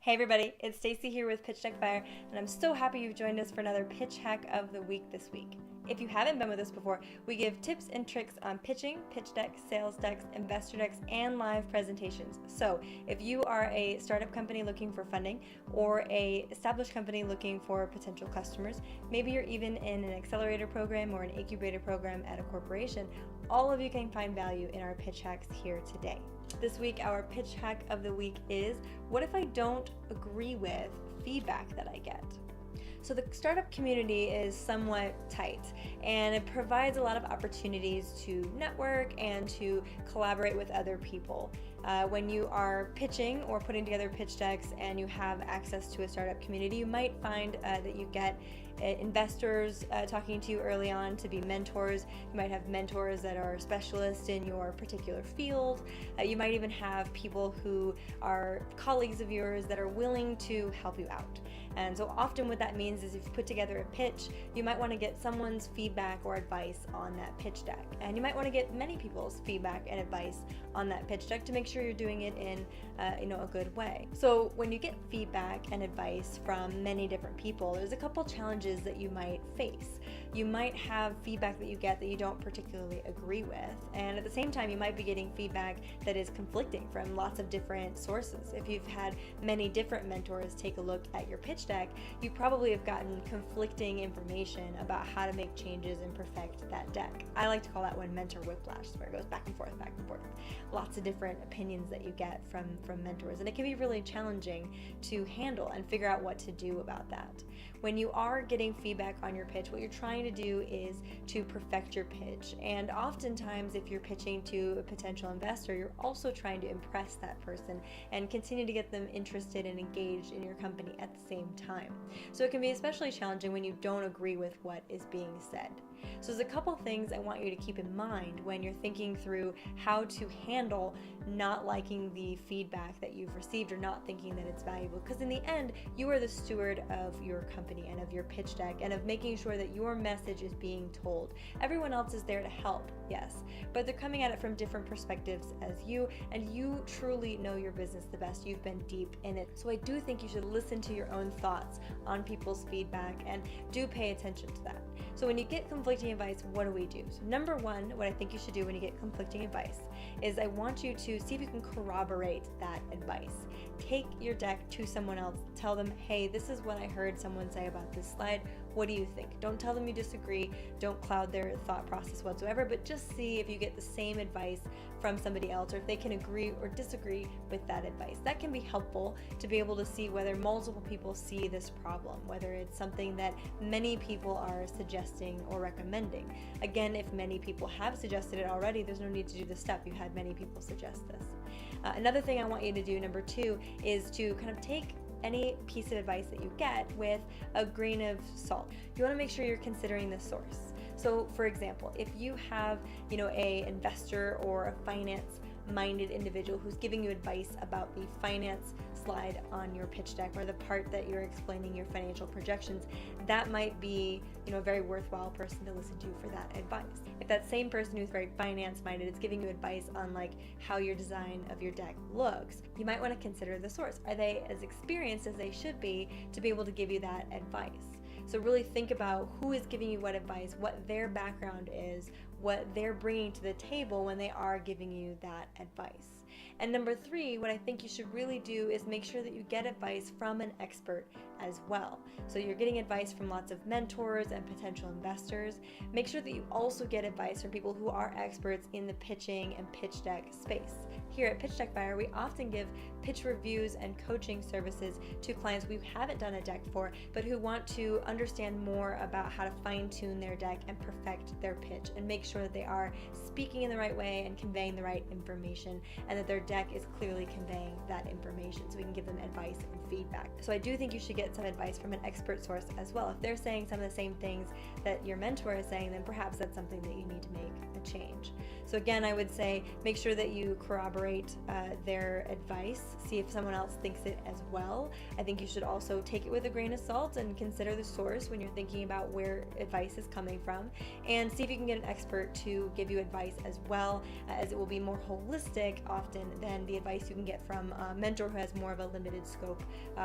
Hey everybody, it's Stacy here with Pitch Deck Fire, and I'm so happy you've joined us for another Pitch Hack of the Week this week. If you haven't been with us before, we give tips and tricks on pitching, pitch decks, sales decks, investor decks, and live presentations. So if you are a startup company looking for funding or a established company looking for potential customers, maybe you're even in an accelerator program or an incubator program at a corporation, all of you can find value in our pitch hacks here today. This week, our pitch hack of the week is, what if I don't agree with feedback that I get? So the startup community is somewhat tight, and it provides a lot of opportunities to network and to collaborate with other people. When you are pitching or putting together pitch decks and you have access to a startup community, you might find that you get investors talking to you early on to be mentors. You might have mentors that are specialists in your particular field. You might even have people who are colleagues of yours that are willing to help you out. And so often what that means is if you put together a pitch, you might want to get someone's feedback or advice on that pitch deck. And you might want to get many people's feedback and advice on that pitch deck to make sure you're doing it in a good way. So when you get feedback and advice from many different people, there's a couple challenges that you might face. You might have feedback that you get that you don't particularly agree with, and at the same time you might be getting feedback that is conflicting from lots of different sources. If you've had many different mentors take a look at your pitch deck, you probably have gotten conflicting information about how to make changes and perfect that deck. I like to call that one Mentor Whiplash, where it goes back and forth, lots of different opinions that you get from mentors, and it can be really challenging to handle and figure out what to do about that. When you are getting feedback on your pitch, what you're trying to do is to perfect your pitch, and oftentimes if you're pitching to a potential investor, you're also trying to impress that person and continue to get them interested and engaged in your company at the same time. So it can be especially challenging when you don't agree with what is being said. So there's a couple things I want you to keep in mind when you're thinking through how to handle not liking the feedback that you've received or not thinking that it's valuable, because in the end, you are the steward of your company and of your pitch deck and of making sure that your message is being told. Everyone else is there to help, yes, but they're coming at it from different perspectives as you, and you truly know your business the best. You've been deep in it. So I do think you should listen to your own thoughts on people's feedback and do pay attention to that. So when you get conflicting advice, what do we do? So number one, what I think you should do when you get conflicting advice is I want you to see if you can corroborate that advice. Take your deck to someone else. Tell them, hey, this is what I heard someone say about this slide. What do you think? Don't tell them you disagree. Don't cloud their thought process whatsoever, but just see if you get the same advice from somebody else or if they can agree or disagree with that advice. That can be helpful to be able to see whether multiple people see this problem, whether it's something that many people are suggesting or recommending. Again, if many people have suggested it already, there's no need to do this step. You've had many people suggest this. Another thing I want you to do, number two, is to kind of take any piece of advice that you get with a grain of salt. You want to make sure you're considering the source. So for example, if you have, a investor or a finance-minded individual who's giving you advice about the finance slide on your pitch deck or the part that you're explaining your financial projections, that might be, a very worthwhile person to listen to for that advice. If that same person who's very finance-minded is giving you advice on how your design of your deck looks, you might want to consider the source. Are they as experienced as they should be to be able to give you that advice? So really think about who is giving you what advice, what their background is, what they're bringing to the table when they are giving you that advice. And number three, what I think you should really do is make sure that you get advice from an expert as well. So you're getting advice from lots of mentors and potential investors. Make sure that you also get advice from people who are experts in the pitching and pitch deck space. Here at Pitch Deck Buyer, we often give pitch reviews and coaching services to clients we haven't done a deck for, but who want to understand more about how to fine-tune their deck and perfect their pitch and make sure that they are speaking in the right way and conveying the right information, and that their deck is clearly conveying that information so we can give them advice and feedback. So I do think you should get some advice from an expert source as well. If they're saying some of the same things that your mentor is saying, then perhaps that's something that you need to make a change. So again, I would say make sure that you corroborate their advice, see if someone else thinks it as well. I think you should also take it with a grain of salt and consider the source when you're thinking about where advice is coming from, and see if you can get an expert to give you advice as well, as it will be more holistic, often than the advice you can get from a mentor who has more of a limited scope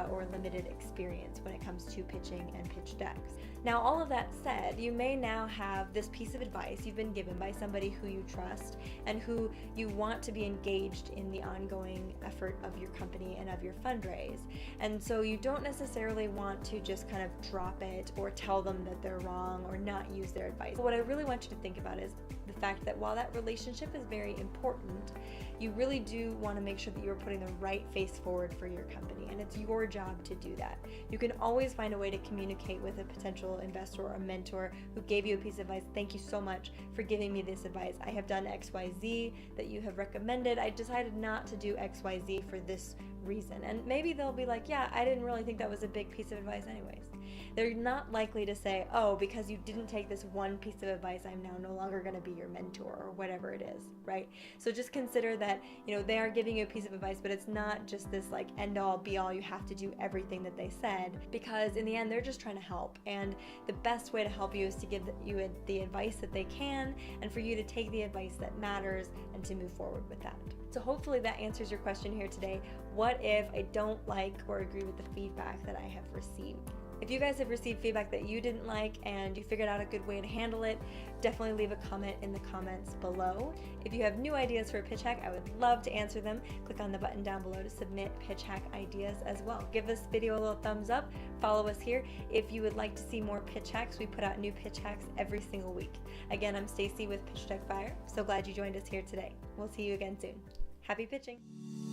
or limited experience when it comes to pitching and pitch decks. Now, all of that said, you may now have this piece of advice you've been given by somebody who you trust and who you want to be engaged in the ongoing effort of your company and of your fundraise. And so you don't necessarily want to just kind of drop it or tell them that they're wrong or not use their advice. What I really want you to think about is the fact that while that relationship is very important, you really do want to make sure that you're putting the right face forward for your company, and it's your job to do that. You can always find a way to communicate with a potential investor or a mentor who gave you a piece of advice. Thank you so much for giving me this advice. I have done XYZ that you have recommended. I decided not to do XYZ for this reason. And maybe they'll be like, yeah, I didn't really think that was a big piece of advice anyways. They're not likely to say, oh, because you didn't take this one piece of advice, I'm now no longer going to be your mentor or whatever it is, right? So just consider that, they are giving you a piece of advice, but it's not just this like end all be all, you have to do everything that they said, because in the end, they're just trying to help. And the best way to help you is to give you the advice that they can, and for you to take the advice that matters and to move forward with that. So hopefully that answers your question here today. What if I don't like or agree with the feedback that I have received? If you guys have received feedback that you didn't like and you figured out a good way to handle it, definitely leave a comment in the comments below. If you have new ideas for a pitch hack, I would love to answer them. Click on the button down below to submit pitch hack ideas as well. Give this video a little thumbs up. Follow us here. If you would like to see more pitch hacks, we put out new pitch hacks every single week. Again, I'm Stacy with Pitch Deck Fire. So glad you joined us here today. We'll see you again soon. Happy pitching!